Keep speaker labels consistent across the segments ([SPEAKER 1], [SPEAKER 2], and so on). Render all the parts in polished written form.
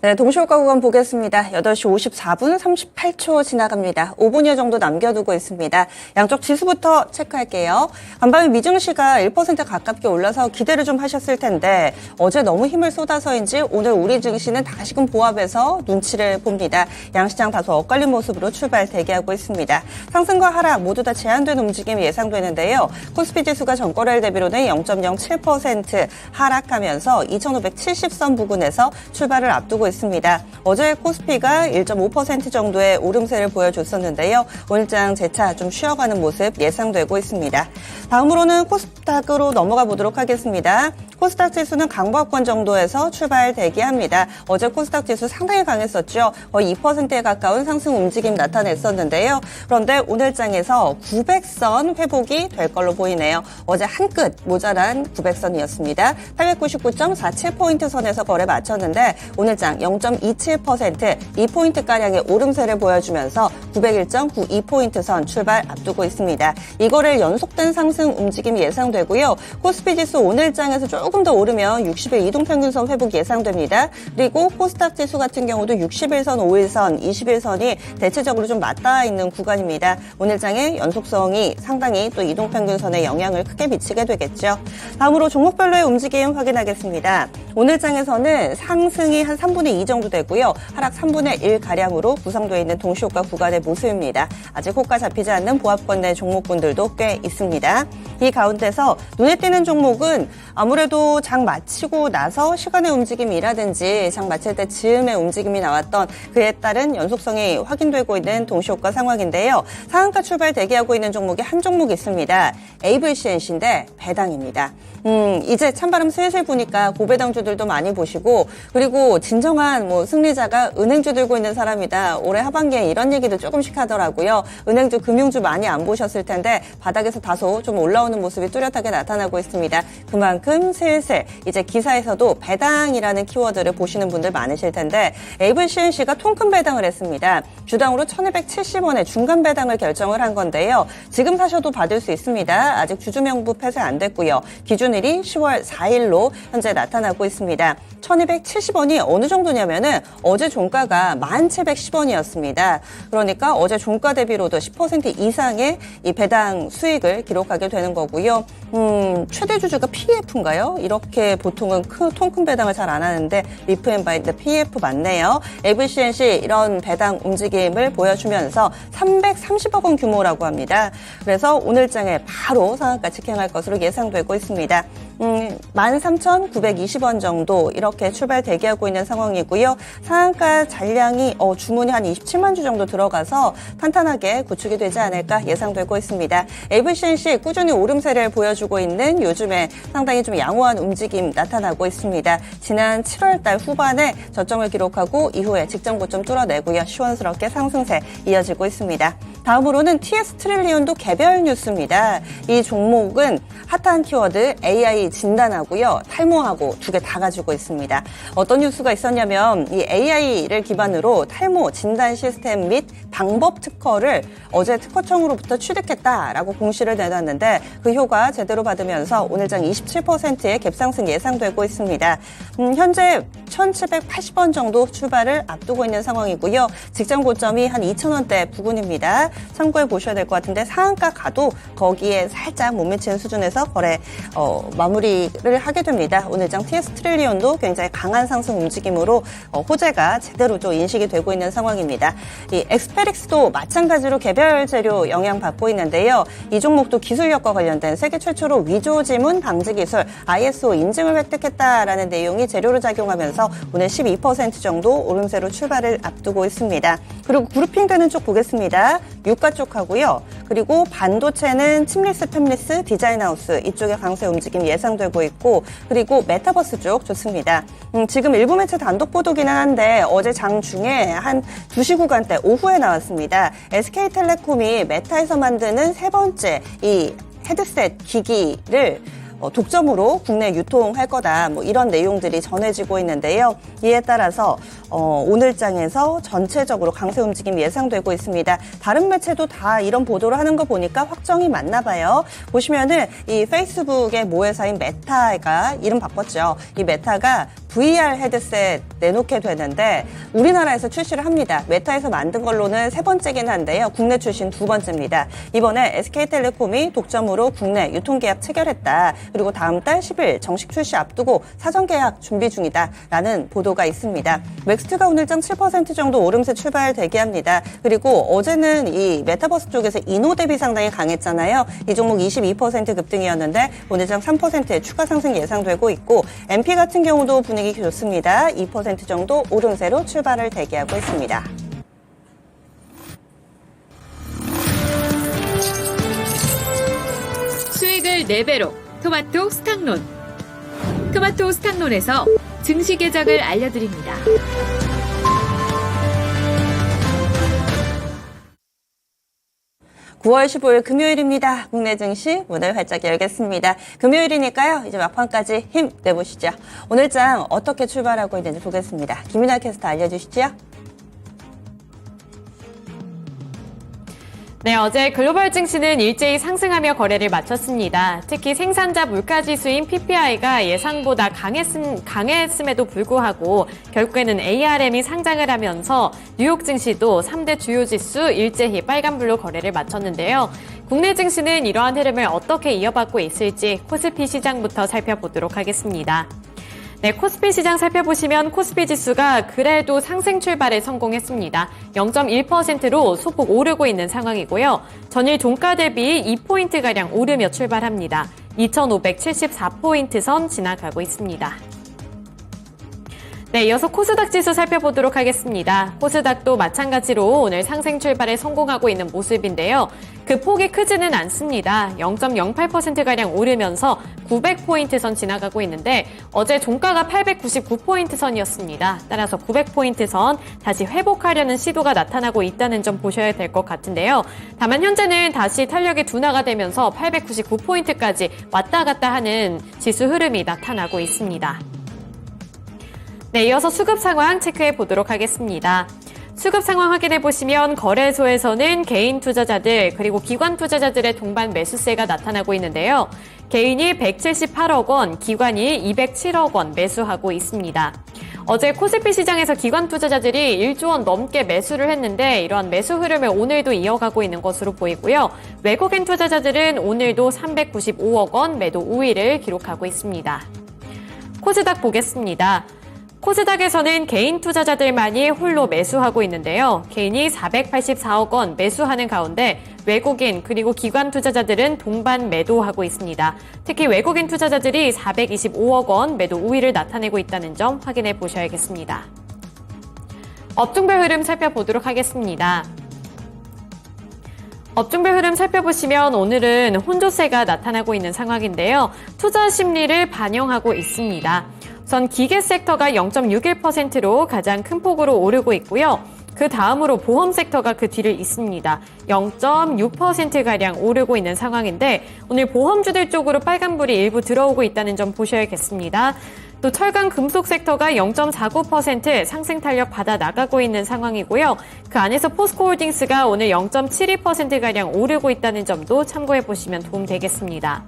[SPEAKER 1] 네, 동시효과 구간 보겠습니다. 8시 54분 38초 지나갑니다. 5분여 정도 남겨두고 있습니다. 양쪽 지수부터 체크할게요. 간밤에 미증시가 1% 가깝게 올라서 기대를 좀 하셨을 텐데 어제 너무 힘을 쏟아서인지 오늘 우리 증시는 다시금 보합해서 눈치를 봅니다. 양시장 다소 엇갈린 모습으로 출발 대기하고 있습니다. 상승과 하락 모두 다 제한된 움직임이 예상되는데요. 코스피 지수가 전거래일 대비로는 0.07% 하락하면서 2570선 부근에서 출발을 앞두고 있습니다. 어제 코스피가 1.5% 정도의 오름세를 보여줬었는데요. 오늘장 재차 좀 쉬어가는 모습 예상되고 있습니다. 다음으로는 코스닥으로 넘어가 보도록 하겠습니다. 코스닥 지수는 강보합권 정도에서 출발 대기합니다. 어제 코스닥 지수 상당히 강했었죠. 거의 2%에 가까운 상승 움직임 나타냈었는데요. 그런데 오늘장에서 900선 회복이 될 걸로 보이네요. 어제 한 끗 모자란 900선이었습니다. 899.47포인트 선에서 거래 마쳤는데 오늘장 0.27% 2포인트가량의 오름세를 보여주면서 901.92포인트 선 출발 앞두고 있습니다. 이거를 연속된 상승 움직임이 예상되고요. 코스피 지수 오늘장에서 조금 더 오르면 60일 이동평균선 회복 예상됩니다. 그리고 코스닥 지수 같은 경우도 60일선, 5일선, 20일선이 대체적으로 좀 맞닿아 있는 구간입니다. 오늘장의 연속성이 상당히 또 이동평균선에 영향을 크게 미치게 되겠죠. 다음으로 종목별로의 움직임 확인하겠습니다. 오늘장에서는 상승이 한 3분의 2 정도 되고요. 하락 3분의 1가량으로 구성되어 있는 동시효과 구간의 모습입니다. 아직 호가 잡히지 않는 보합권 내 종목군들도 꽤 있습니다. 이 가운데서 눈에 띄는 종목은 아무래도 장 마치고 나서 시간의 움직임이라든지 장 마칠 때 즈음의 움직임이 나왔던 그에 따른 연속성이 확인되고 있는 동시효과 상황인데요. 상한가 출발 대기하고 있는 종목이 한 종목 있습니다. AVCNC인데 배당입니다. 이제 찬바람 슬슬 부니까 고배당주들도 많이 보시고 그리고 진정한 승리자가 은행주 들고 있는 사람이다. 올해 하반기에 이런 얘기도 조금씩 하더라고요. 은행주, 금융주 많이 안 보셨을 텐데 바닥에서 다소 좀 올라오는 모습이 뚜렷하게 나타나고 있습니다. 그만큼 슬슬 이제 기사에서도 배당이라는 키워드를 보시는 분들 많으실 텐데 AVCNC가 통큰 배당을 했습니다. 주당으로 1,270원의 중간 배당을 결정을 한 건데요. 지금 사셔도 받을 수 있습니다. 아직 주주명부 폐쇄 안 됐고요. 기준일이 10월 4일로 현재 나타나고 있습니다. 1,270원이 어느 정도냐면은 어제 종가가 1,710원이었습니다. 그러니까 어제 종가 대비로도 10% 이상의 이 배당 수익을 기록하게 되는 거고요. 최대 주주가 PEF인가요? 이렇게 보통은 통큰 배당을 잘 안 하는데 리프앤바인드 PEF 맞네요. AVCNC 이런 배당 움직임을 보여주면서 330억 원 규모라고 합니다. 그래서 오늘장에 바로 상한가 직행할 것으로 예상되고 있습니다. 13,920원 정도 이렇게 출발 대기하고 있는 상황이고요. 상한가 잔량이 주문이 한 27만 주 정도 들어가서 탄탄하게 구축이 되지 않을까 예상되고 있습니다. AVCNC 꾸준히 오름세를 보여주고 있는 요즘에 상당히 좀 양호한 움직임 나타나고 있습니다. 지난 7월 달 후반에 저점을 기록하고 이후에 직전 고점 뚫어내고요. 시원스럽게 상승세 이어지고 있습니다. 다음으로는 TS 트릴리온도 개별 뉴스입니다. 이 종목은 핫한 키워드 AI 진단하고요. 탈모하고 두 개 다 가지고 있습니다. 어떤 뉴스가 있었냐면 이 AI를 기반으로 탈모 진단 시스템 및 방법 특허를 어제 특허청으로부터 취득했다라고 공시를 내놨는데 그 효과 제대로 받으면서 오늘장 27%의 갭상승 예상되고 있습니다. 현재 1,780원 정도 출발을 앞두고 있는 상황이고요. 직전 고점이 한 2,000원대 부근입니다. 참고해 보셔야 될 것 같은데 상한가 가도 거기에 살짝 못 미치는 수준에서 거래 마무리를 하게 됩니다. 오늘장 TS 트릴리온도 굉장히 강한 상승 움직임으로 호재가 제대로 좀 인식이 되고 있는 상황입니다. 이 엑스페릭스도 마찬가지로 개별 재료 영향받고 있는데요. 이 종목도 기술력과 관련된 세계 최초로 위조 지문 방지 기술 ISO 인증을 획득했다라는 내용이 재료로 작용하면서 오늘 12% 정도 오름세로 출발을 앞두고 있습니다. 그리고 그룹핑되는 쪽 보겠습니다. 유가 쪽 하고요. 그리고 반도체는 침리스, 팹리스, 디자인하우스 이쪽에 강세 움직임 예상되고 있고 그리고 메타버스 쪽 좋습니다. 지금 일부 매체 단독 보도기는 한데 어제 장중에 한 2시 구간대 오후에 나왔습니다. SK텔레콤이 메타에서 만드는 세 번째 이 헤드셋 기기를 독점으로 국내 유통할 거다. 이런 내용들이 전해지고 있는데요. 이에 따라서 오늘장에서 전체적으로 강세 움직임 예상되고 있습니다. 다른 매체도 다 이런 보도를 하는 거 보니까 확정이 맞나 봐요. 보시면은 이 페이스북의 모회사인 메타가 이름 바꿨죠. 이 메타가 VR 헤드셋 내놓게 되는데 우리나라에서 출시를 합니다. 메타에서 만든 걸로는 3번째긴 한데요. 국내 출시는 2번째입니다. 이번에 SK텔레콤이 독점으로 국내 유통계약 체결했다. 그리고 다음 달 10일 정식 출시 앞두고 사전계약 준비 중이다라는 보도가 있습니다. 맥스트가 오늘장 7% 정도 오름세 출발 대기합니다. 그리고 어제는 이 메타버스 쪽에서 이노 대비 상당히 강했잖아요. 이 종목 22% 급등이었는데 오늘장 3%의 추가 상승 예상되고 있고 MP 같은 경우도 분위기 좋습니다. 2% 정도 오름세로 출발을 대기하고 있습니다.
[SPEAKER 2] 수익을 4배로 토마토 스탁론. 토마토 스탁론에서 증시 계작을 알려드립니다.
[SPEAKER 1] (9월 15일) 금요일입니다. 국내 증시 문을 활짝 열겠습니다. 금요일이니까요. 이제 막판까지 힘 내보시죠. 오늘장 어떻게 출발하고 있는지 보겠습니다. 김윤아 캐스터 알려주시죠.
[SPEAKER 3] 네, 어제 글로벌 증시는 일제히 상승하며 거래를 마쳤습니다. 특히 생산자 물가지수인 PPI가 예상보다 강했음에도 불구하고 결국에는 ARM이 상장을 하면서 뉴욕 증시도 3대 주요 지수 일제히 빨간불로 거래를 마쳤는데요. 국내 증시는 이러한 흐름을 어떻게 이어받고 있을지 코스피 시장부터 살펴보도록 하겠습니다. 네, 코스피 시장 살펴보시면 코스피 지수가 그래도 상승 출발에 성공했습니다. 0.1%로 소폭 오르고 있는 상황이고요. 전일 종가 대비 2포인트가량 오르며 출발합니다. 2,574포인트 선 지나가고 있습니다. 네, 이어서 코스닥 지수 살펴보도록 하겠습니다. 코스닥도 마찬가지로 오늘 상승 출발에 성공하고 있는 모습인데요. 그 폭이 크지는 않습니다. 0.08%가량 오르면서 900포인트 선 지나가고 있는데 어제 종가가 899포인트 선이었습니다. 따라서 900포인트 선 다시 회복하려는 시도가 나타나고 있다는 점 보셔야 될 것 같은데요. 다만 현재는 다시 탄력이 둔화가 되면서 899포인트까지 왔다 갔다 하는 지수 흐름이 나타나고 있습니다. 네, 이어서 수급 상황 체크해 보도록 하겠습니다. 수급 상황 확인해 보시면 거래소에서는 개인 투자자들 그리고 기관 투자자들의 동반 매수세가 나타나고 있는데요. 개인이 178억 원, 기관이 207억 원 매수하고 있습니다. 어제 코스피 시장에서 기관 투자자들이 1조 원 넘게 매수를 했는데 이러한 매수 흐름을 오늘도 이어가고 있는 것으로 보이고요. 외국인 투자자들은 오늘도 395억 원 매도 우위를 기록하고 있습니다. 코스닥 보겠습니다. 코스닥에서는 개인 투자자들만이 홀로 매수하고 있는데요. 개인이 484억 원 매수하는 가운데 외국인 그리고 기관 투자자들은 동반 매도하고 있습니다. 특히 외국인 투자자들이 425억 원 매도 우위를 나타내고 있다는 점 확인해 보셔야겠습니다. 업종별 흐름 살펴보도록 하겠습니다. 업종별 흐름 살펴보시면 오늘은 혼조세가 나타나고 있는 상황인데요. 투자 심리를 반영하고 있습니다. 우선 기계 섹터가 0.61%로 가장 큰 폭으로 오르고 있고요. 그 다음으로 보험 섹터가 그 뒤를 잇습니다. 0.6%가량 오르고 있는 상황인데 오늘 보험주들 쪽으로 빨간불이 일부 들어오고 있다는 점 보셔야겠습니다. 또 철강 금속 섹터가 0.49% 상승 탄력 받아 나가고 있는 상황이고요. 그 안에서 포스코홀딩스가 오늘 0.72%가량 오르고 있다는 점도 참고해 보시면 도움되겠습니다.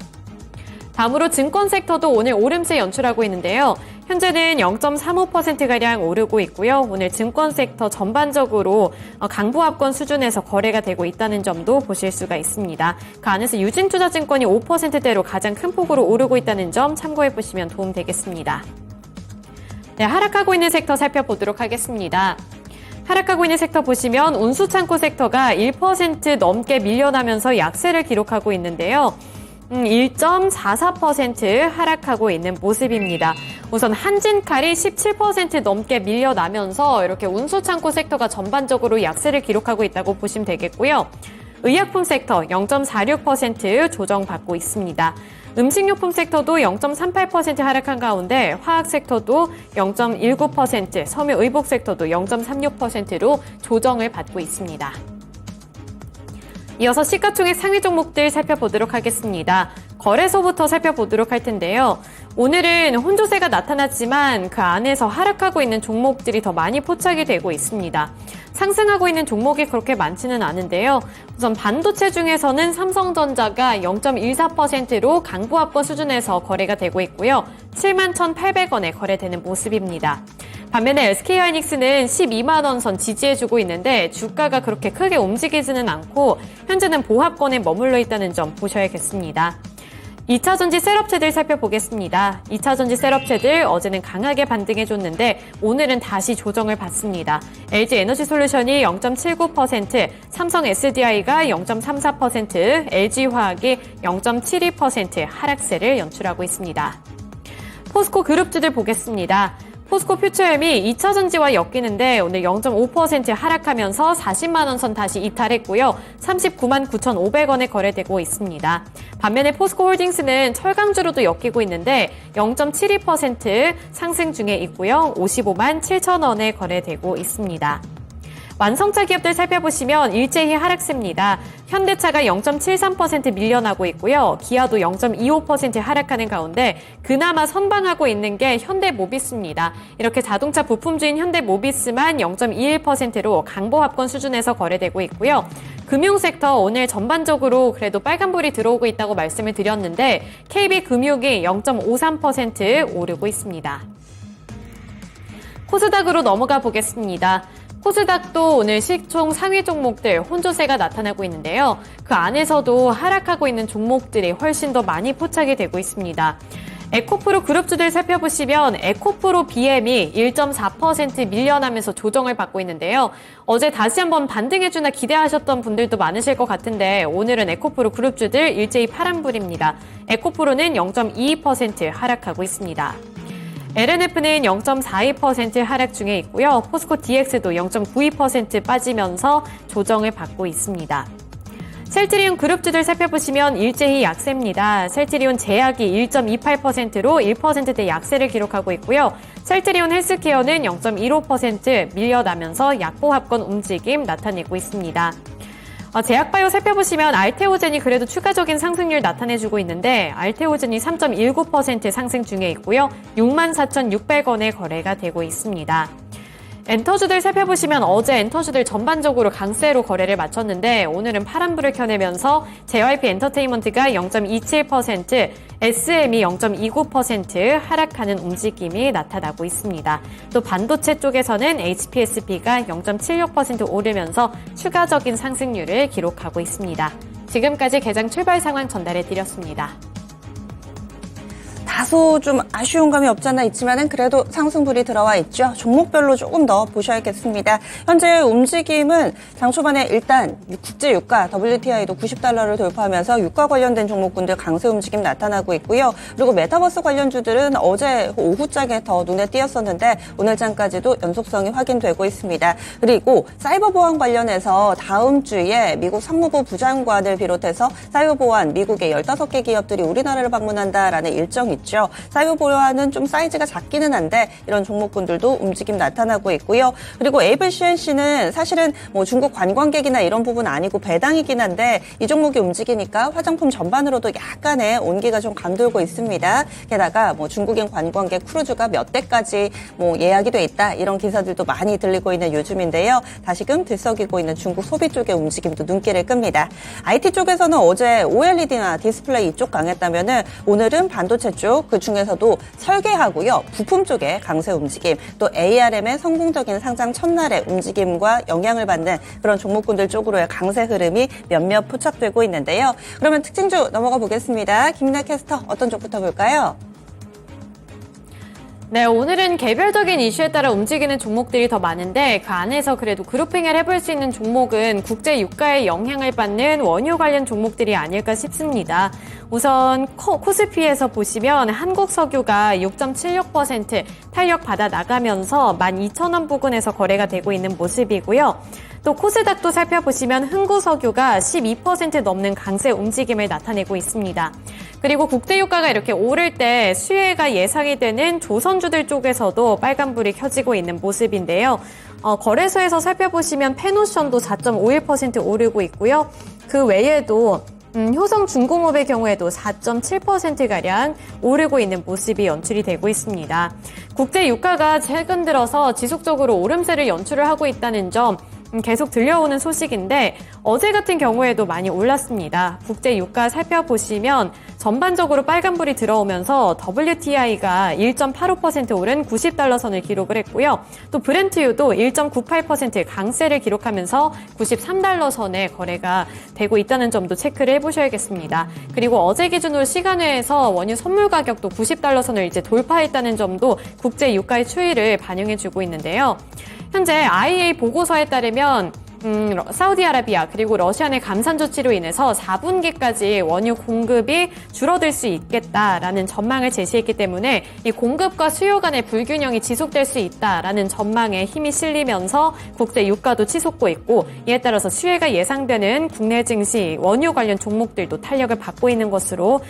[SPEAKER 3] 다음으로 증권 섹터도 오늘 오름세 연출하고 있는데요. 현재는 0.35%가량 오르고 있고요. 오늘 증권 섹터 전반적으로 강보합권 수준에서 거래가 되고 있다는 점도 보실 수가 있습니다. 그 안에서 유진투자증권이 5%대로 가장 큰 폭으로 오르고 있다는 점 참고해 보시면 도움되겠습니다. 네, 하락하고 있는 섹터 살펴보도록 하겠습니다. 하락하고 있는 섹터 보시면 운수창고 섹터가 1% 넘게 밀려나면서 약세를 기록하고 있는데요. 1.44% 하락하고 있는 모습입니다. 우선 한진칼이 17% 넘게 밀려나면서 이렇게 운수창고 섹터가 전반적으로 약세를 기록하고 있다고 보시면 되겠고요. 의약품 섹터 0.46% 조정받고 있습니다. 음식료품 섹터도 0.38% 하락한 가운데 화학 섹터도 0.19%, 섬유 의복 섹터도 0.36%로 조정을 받고 있습니다. 이어서 시가총액 상위 종목들 살펴보도록 하겠습니다. 거래소부터 살펴보도록 할 텐데요. 오늘은 혼조세가 나타났지만 그 안에서 하락하고 있는 종목들이 더 많이 포착이 되고 있습니다. 상승하고 있는 종목이 그렇게 많지는 않은데요. 우선 반도체 중에서는 삼성전자가 0.14%로 강보합권 수준에서 거래가 되고 있고요. 71,800원에 거래되는 모습입니다. 반면에 SK하이닉스는 12만 원 선 지지해주고 있는데 주가가 그렇게 크게 움직이지는 않고 현재는 보합권에 머물러 있다는 점 보셔야겠습니다. 2차전지 셀업체들 살펴보겠습니다. 2차전지 셀업체들 어제는 강하게 반등해줬는데 오늘은 다시 조정을 받습니다. LG에너지솔루션이 0.79%, 삼성 SDI가 0.34%, LG화학이 0.72% 하락세를 연출하고 있습니다. 포스코 그룹주들 보겠습니다. 포스코 퓨처엠이 2차전지와 엮이는데 오늘 0.5% 하락하면서 40만 원 선 다시 이탈했고요. 39만 9,500원에 거래되고 있습니다. 반면에 포스코 홀딩스는 철강주로도 엮이고 있는데 0.72% 상승 중에 있고요. 55만 7,000원에 거래되고 있습니다. 완성차 기업들 살펴보시면 일제히 하락세입니다. 현대차가 0.73% 밀려나고 있고요. 기아도 0.25% 하락하는 가운데 그나마 선방하고 있는 게 현대모비스입니다. 이렇게 자동차 부품주인 현대모비스만 0.21%로 강보합권 수준에서 거래되고 있고요. 금융섹터 오늘 전반적으로 그래도 빨간불이 들어오고 있다고 말씀을 드렸는데 KB금융이 0.53% 오르고 있습니다. 코스닥으로 넘어가 보겠습니다. 코스닥도 오늘 시총 상위 종목들 혼조세가 나타나고 있는데요. 그 안에서도 하락하고 있는 종목들이 훨씬 더 많이 포착이 되고 있습니다. 에코프로 그룹주들 살펴보시면 에코프로 BM이 1.4% 밀려나면서 조정을 받고 있는데요. 어제 다시 한번 반등해주나 기대하셨던 분들도 많으실 것 같은데 오늘은 에코프로 그룹주들 일제히 파란불입니다. 에코프로는 0.22% 하락하고 있습니다. LNF는 0.42% 하락 중에 있고요. 포스코 DX도 0.92% 빠지면서 조정을 받고 있습니다. 셀트리온 그룹주들 살펴보시면 일제히 약세입니다. 셀트리온 제약이 1.28%로 1%대 약세를 기록하고 있고요. 셀트리온 헬스케어는 0.15% 밀려나면서 약보합권 움직임 나타내고 있습니다. 제약바이오 살펴보시면 알테오젠이 그래도 추가적인 상승률 나타내주고 있는데 알테오젠이 3.19% 상승 중에 있고요. 64,600원에 거래가 되고 있습니다. 엔터주들 살펴보시면 어제 엔터주들 전반적으로 강세로 거래를 마쳤는데 오늘은 파란불을 켜내면서 JYP 엔터테인먼트가 0.27%, SM이 0.29% 하락하는 움직임이 나타나고 있습니다. 또 반도체 쪽에서는 HPSP가 0.76% 오르면서 추가적인 상승률을 기록하고 있습니다. 지금까지 개장 출발 상황 전달해 드렸습니다.
[SPEAKER 1] 다소 좀 아쉬운 감이 없지 않아 있지만은 그래도 상승불이 들어와 있죠. 종목별로 조금 더 보셔야겠습니다. 현재 움직임은 장 초반에 일단 국제 유가 WTI도 90달러를 돌파하면서 유가 관련된 종목군들 강세 움직임 나타나고 있고요. 그리고 메타버스 관련주들은 어제 오후장에 더 눈에 띄었었는데 오늘장까지도 연속성이 확인되고 있습니다. 그리고 사이버 보안 관련해서 다음 주에 미국 상무부 부장관을 비롯해서 사이버 보안 미국의 15개 기업들이 우리나라를 방문한다라는 일정이 있죠. 사이버 보안은 좀 사이즈가 작기는 한데 이런 종목군들도 움직임 나타나고 있고요. 그리고 에이블 CNC는 사실은 뭐 중국 관광객이나 이런 부분 아니고 배당이긴 한데 이 종목이 움직이니까 화장품 전반으로도 약간의 온기가 좀 감돌고 있습니다. 게다가 뭐 중국인 관광객 크루즈가 몇 대까지 뭐 예약이 돼 있다 이런 기사들도 많이 들리고 있는 요즘인데요. 다시금 들썩이고 있는 중국 소비 쪽의 움직임도 눈길을 끕니다. IT 쪽에서는 어제 OLED나 디스플레이 이쪽 강했다면은 오늘은 반도체 쪽 그 중에서도 설계하고요. 부품 쪽의 강세 움직임, 또 ARM의 성공적인 상장 첫날의 움직임과 영향을 받는 그런 종목군들 쪽으로의 강세 흐름이 몇몇 포착되고 있는데요. 그러면 특징주 넘어가 보겠습니다. 김민아 캐스터 어떤 쪽부터 볼까요?
[SPEAKER 3] 네, 오늘은 개별적인 이슈에 따라 움직이는 종목들이 더 많은데 그 안에서 그래도 그룹핑을 해볼 수 있는 종목은 국제 유가에 영향을 받는 원유 관련 종목들이 아닐까 싶습니다. 우선 코스피에서 보시면 한국석유가 6.76% 탄력 받아 나가면서 12,000원 부근에서 거래가 되고 있는 모습이고요. 또 코스닥도 살펴보시면 흥구석유가 12% 넘는 강세 움직임을 나타내고 있습니다. 그리고 국제유가가 이렇게 오를 때 수혜가 예상이 되는 조선주들 쪽에서도 빨간불이 켜지고 있는 모습인데요. 거래소에서 살펴보시면 페노션도 4.51% 오르고 있고요. 그 외에도 효성 중공업의 경우에도 4.7%가량 오르고 있는 모습이 연출이 되고 있습니다. 국제 유가가 최근 들어서 지속적으로 오름세를 연출을 하고 있다는 점 계속 들려오는 소식인데 어제 같은 경우에도 많이 올랐습니다. 국제 유가 살펴보시면 전반적으로 빨간불이 들어오면서 WTI가 1.85% 오른 90달러 선을 기록을 했고요. 또 브렌트유도 1.98% 강세를 기록하면서 93달러 선에 거래가 되고 있다는 점도 체크를 해보셔야겠습니다. 그리고 어제 기준으로 시간외에서 원유 선물 가격도 90달러 선을 이제 돌파했다는 점도 국제 유가의 추이를 반영해주고 있는데요. 현재 IEA 보고서에 따르면 사우디아라비아 그리고 러시아 내 감산 조치로 인해서 4분기까지 원유 공급이 줄어들 수 있겠다라는 전망을 제시했기 때문에 이 공급과 수요 간의 불균형이 지속될 수 있다라는 전망에 힘이 실리면서 국제 유가도 치솟고 있고 이에 따라서 수혜가 예상되는 국내 증시 원유 관련 종목들도 탄력을 받고 있는 것으로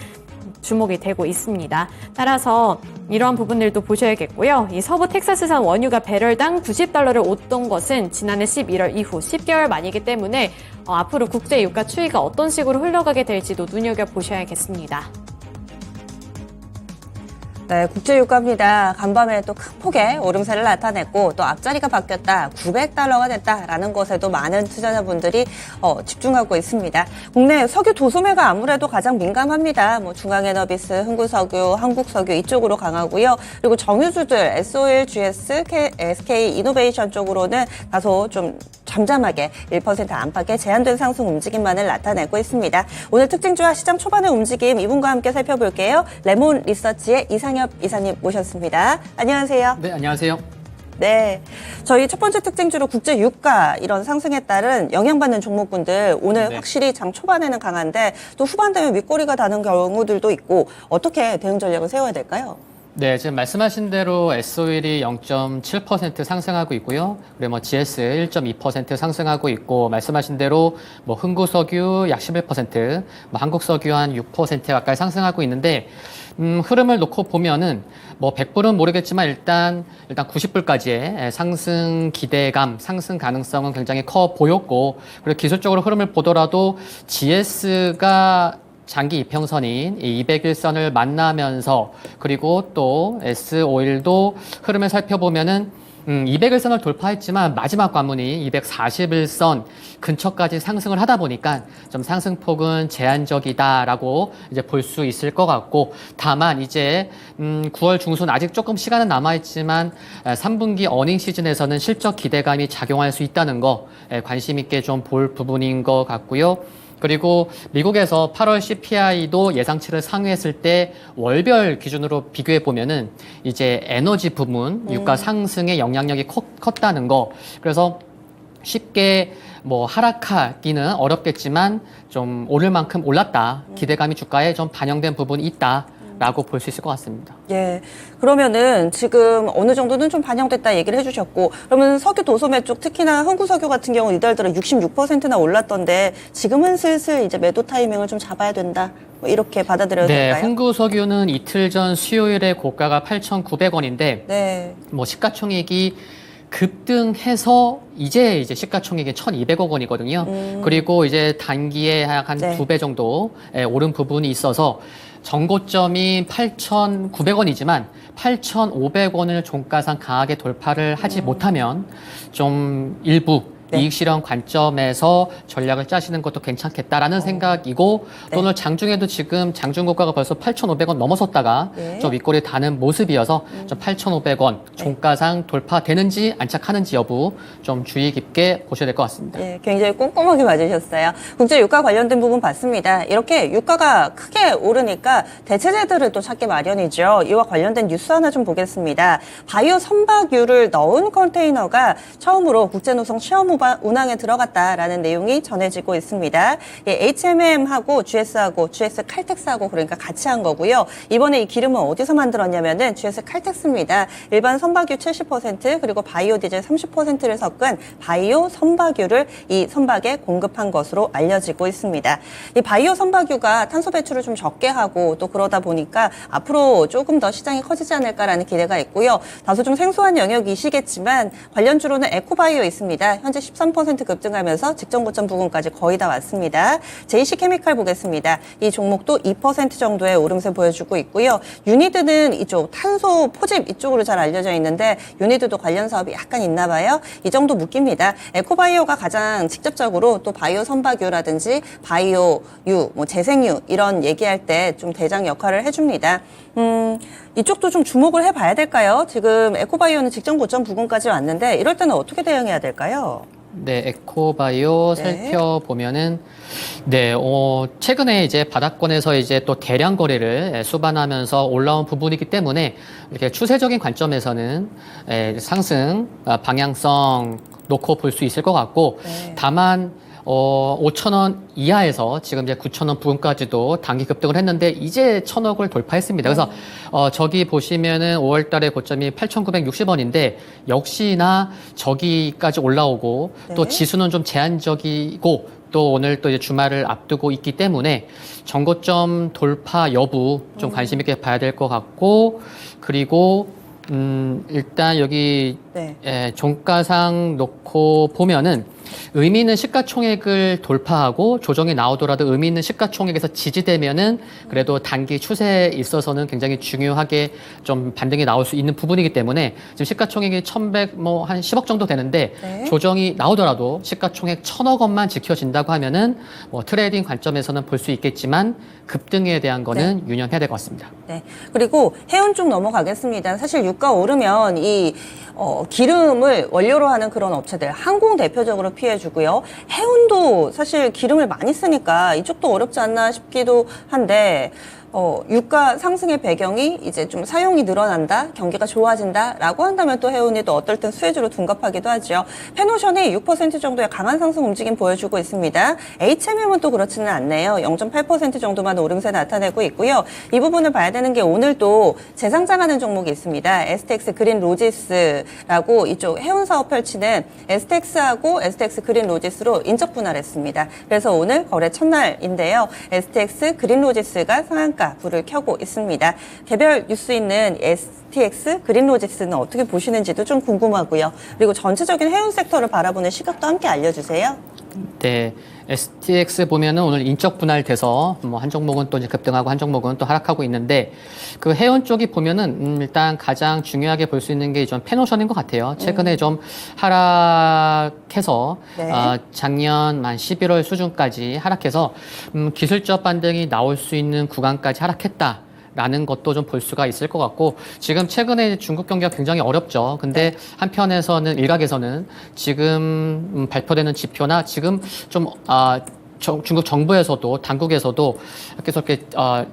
[SPEAKER 3] 주목이 되고 있습니다. 따라서 이러한 부분들도 보셔야겠고요. 이 서부 텍사스산 원유가 배럴당 90달러를 웃돈 것은 지난해 11월 이후 10개월 만이기 때문에 앞으로 국제 유가 추이가 어떤 식으로 흘러가게 될지도 눈여겨보셔야겠습니다.
[SPEAKER 1] 네, 국제유가입니다. 간밤에 또 큰 폭의 오름세를 나타냈고 또 앞자리가 바뀌었다, 900달러가 됐다라는 것에도 많은 투자자분들이 집중하고 있습니다. 국내 석유 도소매가 아무래도 가장 민감합니다. 뭐 중앙에너비스, 흥구석유, 한국석유 이쪽으로 강하고요. 그리고 정유주들 S-오일, GS, SK 이노베이션 쪽으로는 다소 좀 잠잠하게 1% 안팎의 제한된 상승 움직임만을 나타내고 있습니다. 오늘 특징주와 시장 초반의 움직임 이분과 함께 살펴볼게요. 레몬 리서치의 이상엽 이사님 모셨습니다. 안녕하세요.
[SPEAKER 4] 네, 안녕하세요.
[SPEAKER 1] 네, 저희 첫 번째 특징주로 국제 유가 이런 상승에 따른 영향받는 종목군들 오늘
[SPEAKER 4] 네.
[SPEAKER 1] 확실히 장 초반에는 강한데 또 후반 되면 윗꼬리가 다는 경우들도 있고 어떻게 대응 전략을 세워야 될까요?
[SPEAKER 4] 네, 지금 말씀하신 대로 S-오일이 0.7% 상승하고 있고요. 그리고 뭐 GS 1.2% 상승하고 있고, 말씀하신 대로 뭐 흥구석유 약 11%, 뭐 한국석유 한 6% 가까이 상승하고 있는데, 흐름을 놓고 보면은 뭐 100불은 모르겠지만 일단 90불까지의 상승 기대감, 상승 가능성은 굉장히 커 보였고, 그리고 기술적으로 흐름을 보더라도 GS가 장기 이평선인 이 200일선을 만나면서 그리고 또 S-오일도 흐름을 살펴보면은 200일선을 돌파했지만 마지막 관문이 240일선 근처까지 상승을 하다 보니까 좀 상승폭은 제한적이다라고 이제 볼 수 있을 것 같고, 다만 이제 9월 중순 아직 조금 시간은 남아있지만 3분기 어닝 시즌에서는 실적 기대감이 작용할 수 있다는 거 관심 있게 좀 볼 부분인 것 같고요. 그리고 미국에서 8월 CPI도 예상치를 상회했을 때 월별 기준으로 비교해 보면은 이제 에너지 부문 유가 상승의 영향력이 컸다는 거. 그래서 쉽게 뭐 하락하기는 어렵겠지만 좀 오를 만큼 올랐다. 기대감이 주가에 좀 반영된 부분이 있다. 라고 볼 수 있을 것 같습니다.
[SPEAKER 1] 예, 그러면은 지금 어느 정도는 좀 반영됐다 얘기를 해주셨고, 그러면 석유 도소매 쪽 특히나 흥구석유 같은 경우 이달 들어 66%나 올랐던데 지금은 슬슬 이제 매도 타이밍을 좀 잡아야 된다. 뭐 이렇게 받아들여야
[SPEAKER 4] 네,
[SPEAKER 1] 될까요?
[SPEAKER 4] 흥구석유는 이틀 전 수요일에 고가가 8,900원인데
[SPEAKER 1] 네.
[SPEAKER 4] 뭐 시가총액이 급등해서 이제 시가총액이 1,200억 원이거든요. 그리고 이제 단기에 한
[SPEAKER 1] 네.
[SPEAKER 4] 2배 정도 오른 부분이 있어서 전고점이 8,900원이지만 8,500원을 종가상 강하게 돌파를 하지 못하면 좀 일부
[SPEAKER 1] 네.
[SPEAKER 4] 이익 실현 관점에서 전략을 짜시는 것도 괜찮겠다라는 생각이고, 또
[SPEAKER 1] 네.
[SPEAKER 4] 오늘 장중에도 지금 장중 고가가 벌써 8,500원 넘어섰다가
[SPEAKER 1] 네.
[SPEAKER 4] 좀 윗꼬리 다는 모습이어서 좀 8,500원 종가상 돌파되는지 안착하는지 여부 좀 주의 깊게 보셔야 될 것 같습니다.
[SPEAKER 1] 예, 굉장히 꼼꼼하게 맞으셨어요. 국제 유가 관련된 부분 봤습니다. 이렇게 유가가 크게 오르니까 대체재들을 또 찾기 마련이죠. 이와 관련된 뉴스 하나 좀 보겠습니다. 바이오 선박유를 넣은 컨테이너가 처음으로 국제노송 시험 운항에 들어갔다라는 내용이 전해지고 있습니다. 예, HMM하고 GS하고 GS 칼텍스하고 그러니까 같이 한 거고요. 이번에 이 기름은 어디서 만들었냐면은 GS 칼텍스입니다. 일반 선박유 70% 그리고 바이오 디젤 30%를 섞은 바이오 선박유를 이 선박에 공급한 것으로 알려지고 있습니다. 이 바이오 선박유가 탄소 배출을 좀 적게 하고 또 그러다 보니까 앞으로 조금 더 시장이 커지지 않을까라는 기대가 있고요. 다소 좀 생소한 영역이시겠지만 관련주로는 에코바이오 있습니다. 현재 13% 급등하면서 직전 고점 부근까지 거의 다 왔습니다. JC케미칼 보겠습니다. 이 종목도 2% 정도의 오름세 보여주고 있고요. 유니드는 이쪽 탄소 포집 이쪽으로 잘 알려져 있는데 유니드도 관련 사업이 약간 있나 봐요. 이 정도 묶입니다. 에코바이오가 가장 직접적으로 또 바이오 선박유라든지 바이오유, 뭐 재생유 이런 얘기할 때 좀 대장 역할을 해줍니다. 이쪽도 좀 주목을 해봐야 될까요? 지금 에코바이오는 직전 고점 부근까지 왔는데 이럴 때는 어떻게 대응해야 될까요?
[SPEAKER 4] 네, 에코바이오
[SPEAKER 1] 네.
[SPEAKER 4] 살펴보면은, 네, 최근에 이제 바닥권에서 이제 또 대량 거래를 수반하면서 올라온 부분이기 때문에 이렇게 추세적인 관점에서는 상승 방향성 놓고 볼 수 있을 것 같고,
[SPEAKER 1] 네.
[SPEAKER 4] 다만, 5,000원 이하에서 지금 이제 9,000원 부근까지도 단기 급등을 했는데 이제 1,000억을 돌파했습니다. 그래서 저기 보시면은 5월 달에 고점이 8,960원인데 역시나 저기까지 올라오고
[SPEAKER 1] 네.
[SPEAKER 4] 또 지수는 좀 제한적이고 또 오늘 또 이제 주말을 앞두고 있기 때문에 정고점 돌파 여부 좀 관심 있게 봐야 될 것 같고 그리고 일단 여기
[SPEAKER 1] 네.
[SPEAKER 4] 종가상 놓고 보면은 의미 있는 시가총액을 돌파하고 조정이 나오더라도 의미 있는 시가총액에서 지지되면은 그래도 단기 추세에 있어서는 굉장히 중요하게 좀 반등이 나올 수 있는 부분이기 때문에 지금 시가총액이 1,100 뭐 한 10억 정도 되는데
[SPEAKER 1] 네.
[SPEAKER 4] 조정이 나오더라도 시가총액 1,000억 원만 지켜진다고 하면은 뭐 트레이딩 관점에서는 볼 수 있겠지만 급등에 대한 거는 유념해야 될 것 같습니다.
[SPEAKER 1] 네. 그리고 해운 쪽 넘어가겠습니다. 사실 유가 오르면 이 기름을 원료로 하는 그런 업체들, 항공 대표적으로 피해주고요. 해운도 사실 기름을 많이 쓰니까 이쪽도 어렵지 않나 싶기도 한데 유가 상승의 배경이 이제 좀 사용이 늘어난다, 경기가 좋아진다라고 한다면 또 해운이 또 어떨 땐 수혜주로 둔갑하기도 하죠. 페노션이 6% 정도의 강한 상승 움직임 보여주고 있습니다. HMM은 또 그렇지는 않네요. 0.8% 정도만 오름세 나타내고 있고요. 이 부분을 봐야 되는 게 오늘 또 재상장하는 종목이 있습니다. STX 그린 로지스라고 이쪽 해운 사업 펼치는 STX하고 STX 그린 로지스로 인적 분할했습니다. 그래서 오늘 거래 첫날인데요. STX 그린 로지스가 상한가 불을 켜고 있습니다. 개별 뉴스 있는 STX 그린로지스는 어떻게 보시는지도 좀 궁금하고요. 그리고 전체적인 해운 섹터를 바라보는 시각도 함께 알려주세요.
[SPEAKER 4] 네, STX 보면은 오늘 인적 분할돼서 뭐 한 종목은 또 이제 급등하고 한 종목은 또 하락하고 있는데 그 해운 쪽이 보면은 일단 가장 중요하게 볼 수 있는 게 좀 페노션인 것 같아요. 최근에 좀 하락해서
[SPEAKER 1] 네.
[SPEAKER 4] 작년 한 11월 수준까지 하락해서 기술적 반등이 나올 수 있는 구간까지 하락했다. 라는 것도 좀 볼 수가 있을 것 같고 지금 최근에 중국 경기가 굉장히 어렵죠. 근데 한편에서는 일각에서는 지금 발표되는 지표나 지금 좀 중국 정부에서도 당국에서도 계속 이렇게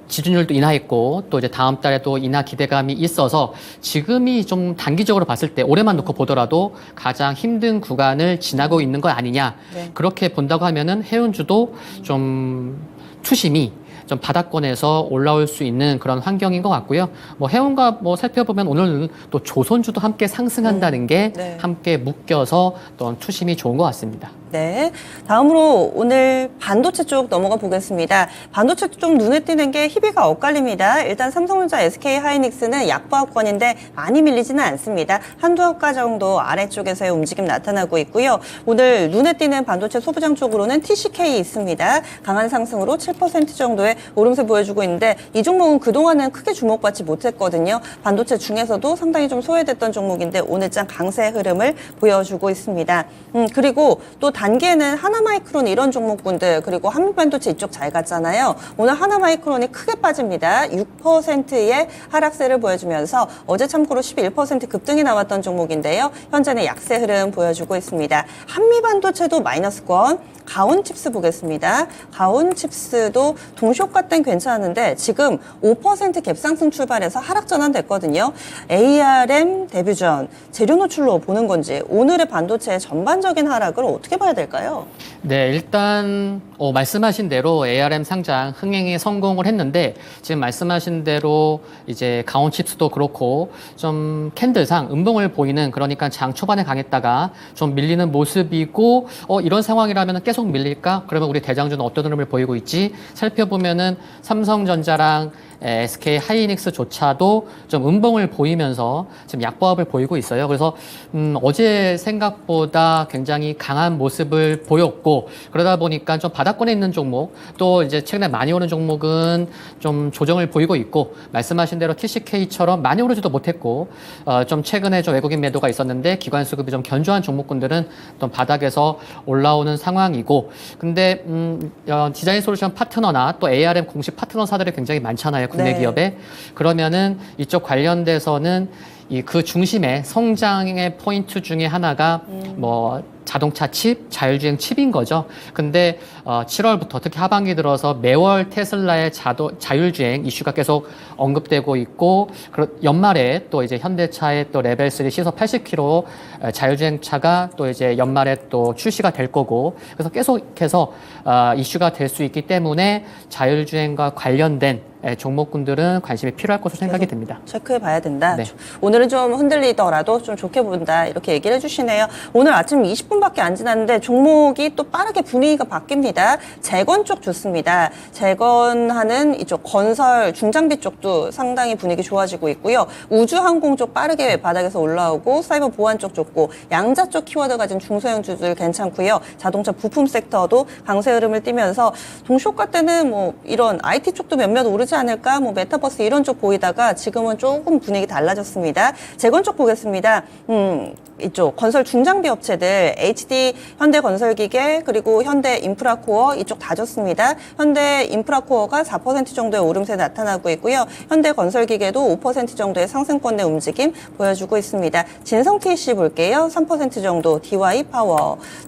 [SPEAKER 4] 지준율도 인하했고 또 이제 다음 달에도 인하 기대감이 있어서 지금이 좀 단기적으로 봤을 때 올해만 놓고 보더라도 가장 힘든 구간을 지나고 있는 거 아니냐
[SPEAKER 1] 네.
[SPEAKER 4] 그렇게 본다고 하면은 해운주도 좀 투심이 좀 바닥권에서 올라올 수 있는 그런 환경인 것 같고요. 뭐 해운과 뭐 살펴보면 오늘은 또 조선주도 함께 상승한다는 게
[SPEAKER 1] 네.
[SPEAKER 4] 함께 묶여서 또 투심이 좋은 것 같습니다.
[SPEAKER 1] 네. 다음으로 오늘 반도체 쪽 넘어가 보겠습니다. 반도체 좀 눈에 띄는 게 희비가 엇갈립니다. 일단 삼성전자, SK 하이닉스는 약보합권인데 많이 밀리지는 않습니다. 한두 억가 정도 아래쪽에서의 움직임 나타나고 있고요. 오늘 눈에 띄는 반도체 소부장 쪽으로는 TCK 있습니다. 강한 상승으로 7% 정도의 오름세 보여주고 있는데 이 종목은 그동안은 크게 주목받지 못했거든요. 반도체 중에서도 상당히 좀 소외됐던 종목인데 오늘장 강세 흐름을 보여주고 있습니다. 그리고 또 단기에는 하나마이크론 이런 종목군들 그리고 한국반도체 이쪽 잘 갔잖아요. 오늘 하나마이크론이 크게 빠집니다. 6%의 하락세를 보여주면서 어제 참고로 11% 급등이 나왔던 종목인데요. 현재는 약세 흐름 보여주고 있습니다. 한미반도체도 마이너스권. 가온칩스 보겠습니다. 가온칩스도 동시효과 땐 괜찮은데 지금 5% 갭상승 출발해서 하락 전환됐거든요. ARM 데뷔 전 재료 노출로 보는 건지 오늘의 반도체의 전반적인 하락을 어떻게 봐야 될까요?
[SPEAKER 4] 네, 일단 말씀하신 대로 ARM 상장 흥행에 성공을 했는데 지금 말씀하신 대로 이제 가온칩스도 그렇고 좀 캔들상 음봉을 보이는 그러니까 장 초반에 강했다가 좀 밀리는 모습이고 이런 상황이라면 계속 밀릴까? 그러면 우리 대장주는 어떤 흐름을 보이고 있지? 살펴보면은 삼성전자랑 SK 하이닉스조차도 좀 음봉을 보이면서 지금 약보합을 보이고 있어요. 그래서 어제 생각보다 굉장히 강한 모습을 보였고 그러다 보니까 좀 바닥권에 있는 종목 또 이제 최근에 많이 오른 종목은 좀 조정을 보이고 있고 말씀하신 대로 TCK처럼 많이 오르지도 못했고 좀 최근에 좀 외국인 매도가 있었는데 기관 수급이 좀 견조한 종목군들은 또 바닥에서 올라오는 상황이고 근데 디자인 솔루션 파트너나 또 ARM 공식 파트너사들이 굉장히 많잖아요. 국내
[SPEAKER 1] 네.
[SPEAKER 4] 기업에. 그러면은 이쪽 관련돼서는 그 중심에 성장의 포인트 중에 하나가 뭐 자동차 칩, 자율주행 칩인 거죠. 근데 7월부터 특히 하반기 들어서 매월 테슬라의 자율주행 이슈가 계속 언급되고 있고 연말에 또 이제 현대차의 또 레벨 3 시속 80km 자율주행 차가 또 이제 연말에 또 출시가 될 거고 그래서 계속해서 이슈가 될 수 있기 때문에 자율주행과 관련된 종목군들은 관심이 필요할 것으로 생각이 듭니다.
[SPEAKER 1] 체크해 봐야 된다.
[SPEAKER 4] 네.
[SPEAKER 1] 오늘은 좀 흔들리더라도 좀 좋게 본다. 이렇게 얘기를 해주시네요. 오늘 아침 20분밖에 안 지났는데 종목이 또 빠르게 분위기가 바뀝니다. 재건 쪽 좋습니다. 재건하는 이쪽 건설 중장비 쪽도 상당히 분위기 좋아지고 있고요. 우주항공 쪽 빠르게 바닥에서 올라오고 사이버 보안 쪽 좋고 양자 쪽 키워드 가진 중소형주들 괜찮고요. 자동차 부품 섹터도 강세 흐름을 띠면서 동시효과 때는 뭐 이런 IT 쪽도 몇몇 오르지 않을까 뭐 메타버스 이런 쪽 보이다가 지금은 조금 분위기 달라졌습니다. 재건 쪽 보겠습니다. 이쪽 건설 중장비 업체들 HD 현대건설기계 그리고 현대인프라코어 이쪽 다 좋습니다. 현대인프라코어가 4% 정도의 오름세 나타나고 있고요. 현대건설기계도 5% 정도의 상승권의 움직임 보여주고 있습니다. 진성TC 볼게요. 3% 정도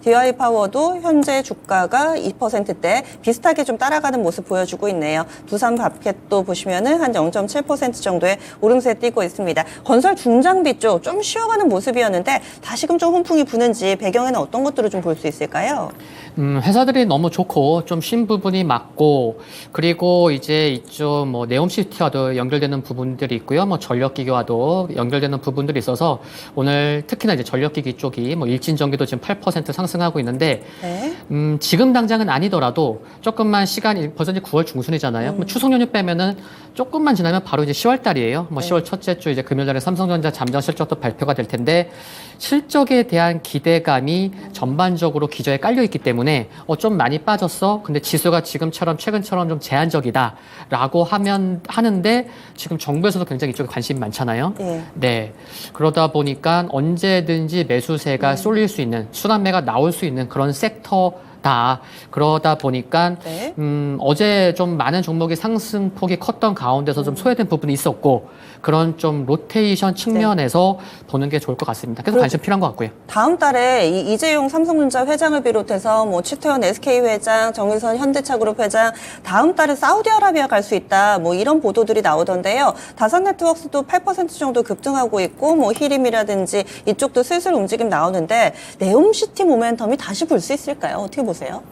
[SPEAKER 1] DY파워도 현재 주가가 2%대 비슷하게 좀 따라가는 모습 보여주고 있네요. 두산밥켓도 보시면은 한 0.7% 정도의 오름세 띄고 있습니다. 건설 중장비 쪽 좀 쉬어가는 모습이었는데 다시금 좀 훈풍이 부는지 배경에는 어떤 것들을 좀 볼 수 있을까요?
[SPEAKER 4] 회사들이 너무 좋고 좀 쉰 부분이 맞고 그리고 이제 이쪽 뭐 네옴시티와도 연결되는 부분들이 있고요. 뭐 전력기기와도 연결되는 부분들이 있어서 오늘 특히나 이제 전력기기 쪽이 뭐 일진전기도 지금 8% 상승하고 있는데
[SPEAKER 1] 네.
[SPEAKER 4] 지금 당장은 아니더라도 조금만 시간이 벌써 이제 9월 중순이잖아요. 뭐 추석 연휴 빼면은 조금만 지나면 바로 이제 10월 달이에요. 뭐 10월 첫째 주 이제 금요일날에 삼성전자 잠정 실적도 발표가 될 텐데 실적에 대한 기대감이 전반적으로 기저에 깔려 있기 때문에 좀 많이 빠졌어. 근데 지수가 지금처럼 최근처럼 좀 제한적이다라고 하는데 지금 정부에서도 굉장히 이쪽에 관심이 많잖아요.
[SPEAKER 1] 예.
[SPEAKER 4] 네. 그러다 보니까 언제든지 매수세가 쏠릴 수 있는 순환매가 나올 수 있는 그런 섹터다. 그러다 보니까
[SPEAKER 1] 네.
[SPEAKER 4] 어제 좀 많은 종목이 상승폭이 컸던 가운데서 좀 소외된 부분이 있었고 그런 좀 로테이션 측면에서 보는 게 좋을 것 같습니다. 그래서 관심 필요한 것 같고요.
[SPEAKER 1] 다음 달에 이재용 삼성전자 회장을 비롯해서 뭐 최태원 SK 회장, 정의선 현대차그룹 회장 다음 달에 사우디아라비아 갈 수 있다. 뭐 이런 보도들이 나오던데요. 다산네트워크스도 8% 정도 급등하고 있고 뭐 히림이라든지 이쪽도 슬슬 움직임 나오는데 네옴시티 모멘텀이 다시 불 수 있을까요? 어떻게 보세요?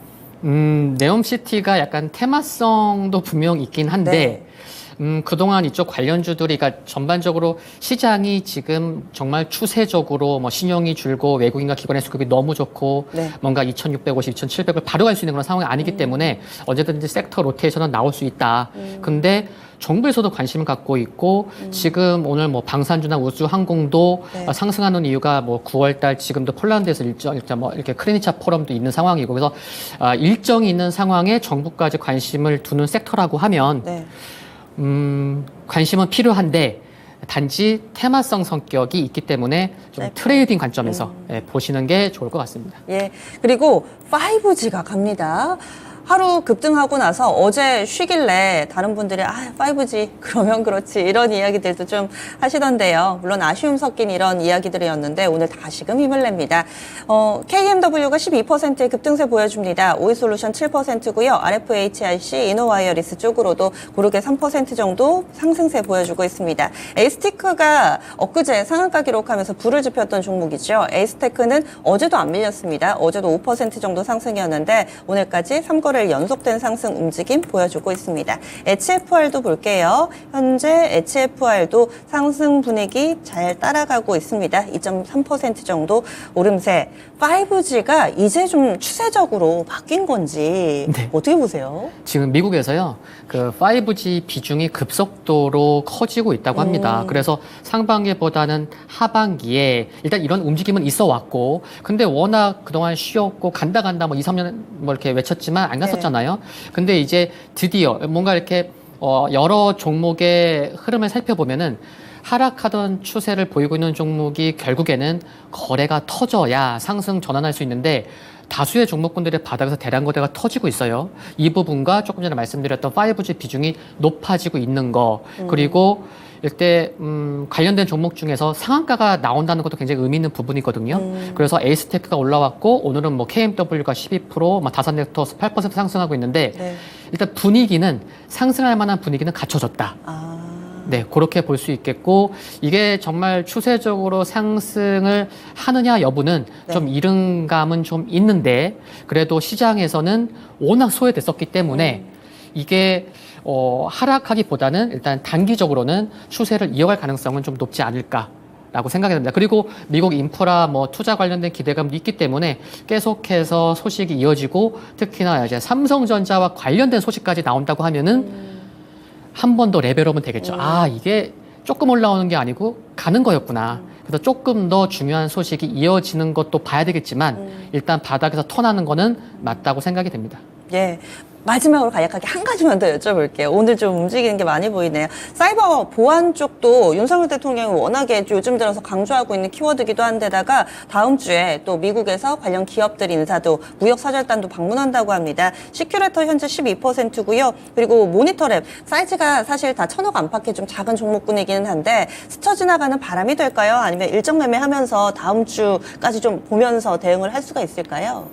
[SPEAKER 4] 네옴시티가 약간 테마성도 분명 있긴 한데
[SPEAKER 1] 네.
[SPEAKER 4] 그동안 이쪽 관련주들이 그러니까 전반적으로 시장이 지금 정말 추세적으로 뭐 신용이 줄고 외국인과 기관의 수급이 너무 좋고
[SPEAKER 1] 네.
[SPEAKER 4] 뭔가 2,650, 2,700을 바로 갈 수 있는 그런 상황이 아니기 때문에 언제든지 섹터 로테이션은 나올 수 있다. 근데 정부에서도 관심을 갖고 있고 지금 오늘 뭐 방산주나 우주항공도
[SPEAKER 1] 네.
[SPEAKER 4] 상승하는 이유가 뭐 9월달 지금도 폴란드에서 일정 뭐 이렇게 크리니차 포럼도 있는 상황이고 그래서 일정이 있는 상황에 정부까지 관심을 두는 섹터라고 하면
[SPEAKER 1] 네.
[SPEAKER 4] 관심은 필요한데 단지 테마성 성격이 있기 때문에 좀
[SPEAKER 1] 네.
[SPEAKER 4] 트레이딩 관점에서 보시는 게 좋을 것 같습니다.
[SPEAKER 1] 예. 그리고 5G가 갑니다. 하루 급등하고 나서 어제 쉬길래 다른 분들이 5G 그러면 그렇지 이런 이야기들도 좀 하시던데요. 물론 아쉬움 섞인 이런 이야기들이었는데 오늘 다시금 힘을 냅니다. KMW가 12%의 급등세 보여줍니다. 오이솔루션 7%고요. RFHIC, 이노와이어리스 쪽으로도 고르게 3% 정도 상승세 보여주고 있습니다. 에이스테크가 엊그제 상한가 기록하면서 불을 지폈던 종목이죠. 에이스테크는 어제도 안 밀렸습니다. 어제도 5% 정도 상승이었는데 오늘까지 3거래 4일을 연속된 상승 움직임 보여주고 있습니다. HFR도 볼게요. 현재 HFR도 상승 분위기 잘 따라가고 있습니다. 2.3% 정도 오름세. 5G가 이제 좀 추세적으로 바뀐 건지
[SPEAKER 4] 네.
[SPEAKER 1] 어떻게 보세요?
[SPEAKER 4] 지금 미국에서요, 그 5G 비중이 급속도로 커지고 있다고 합니다. 그래서 상반기보다는 하반기에 일단 이런 움직임은 있어 왔고, 근데 워낙 그동안 쉬었고 간다 뭐 2, 3년 뭐 이렇게 외쳤지만 안 갔었잖아요. 근데 이제 드디어 뭔가 이렇게 여러 종목의 흐름을 살펴보면은 하락하던 추세를 보이고 있는 종목이 결국에는 거래가 터져야 상승 전환할 수 있는데 다수의 종목군들의 바닥에서 대량 거래가 터지고 있어요. 이 부분과 조금 전에 말씀드렸던 5G 비중이 높아지고 있는 거, 그리고 이때 관련된 종목 중에서 상한가가 나온다는 것도 굉장히 의미 있는 부분이거든요. 그래서 에이스테크가 올라왔고 오늘은 뭐 KMW가 12%, 다산넥터스 8% 상승하고 있는데
[SPEAKER 1] 네.
[SPEAKER 4] 일단 분위기는 상승할 만한 분위기는 갖춰졌다. 네, 그렇게 볼 수 있겠고, 이게 정말 추세적으로 상승을 하느냐 여부는
[SPEAKER 1] 네.
[SPEAKER 4] 좀 이른감은 좀 있는데, 그래도 시장에서는 워낙 소외됐었기 때문에 이게 하락하기보다는 일단 단기적으로는 추세를 이어갈 가능성은 좀 높지 않을까라고 생각이 듭니다. 그리고 미국 인프라 투자 관련된 기대감도 있기 때문에 계속해서 소식이 이어지고, 특히나 이제 삼성전자와 관련된 소식까지 나온다고 하면은 한 번 더 레벨업은 되겠죠. 아, 이게 조금 올라오는 게 아니고 가는 거였구나. 그래서 조금 더 중요한 소식이 이어지는 것도 봐야 되겠지만 일단 바닥에서 턴하는 거는 맞다고 생각이 됩니다.
[SPEAKER 1] 예. 마지막으로 간략하게 한 가지만 더 여쭤볼게요. 오늘 좀 움직이는 게 많이 보이네요. 사이버 보안 쪽도 윤석열 대통령이 워낙에 요즘 들어서 강조하고 있는 키워드기도 한데다가 다음 주에 또 미국에서 관련 기업들 인사도 무역사절단도 방문한다고 합니다. 시큐레터 현재 12%고요. 그리고 모니터랩 사이즈가 사실 다 1,000억 안팎의 좀 작은 종목군이기는 한데 스쳐 지나가는 바람이 될까요? 아니면 일정 매매하면서 다음 주까지 좀 보면서 대응을 할 수가 있을까요?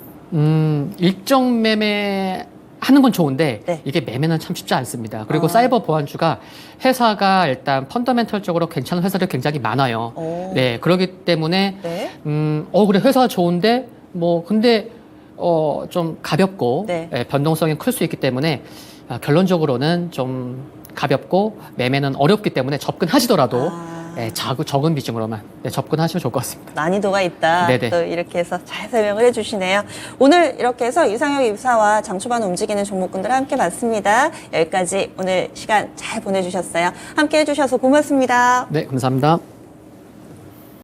[SPEAKER 4] 일정 매매 하는 건 좋은데
[SPEAKER 1] 네.
[SPEAKER 4] 이게 매매는 참 쉽지 않습니다. 그리고 사이버 보안주가 회사가 일단 펀더멘털적으로 괜찮은 회사들이 굉장히 많아요.
[SPEAKER 1] 오.
[SPEAKER 4] 네, 그렇기 때문에
[SPEAKER 1] 네.
[SPEAKER 4] 그래 회사가 좋은데 근데 좀 가볍고
[SPEAKER 1] 네.
[SPEAKER 4] 변동성이 클 수 있기 때문에 결론적으로는 좀 가볍고 매매는 어렵기 때문에 접근하시더라도 적은 비중으로만 접근하시면 좋을 것 같습니다.
[SPEAKER 1] 난이도가 있다.
[SPEAKER 4] 네네.
[SPEAKER 1] 또 이렇게 해서 잘 설명을 해주시네요. 오늘 이렇게 해서 이상혁 입사와 장초반 움직이는 종목군들 함께 봤습니다. 여기까지 오늘 시간 잘 보내주셨어요. 함께 해주셔서 고맙습니다.
[SPEAKER 4] 네, 감사합니다.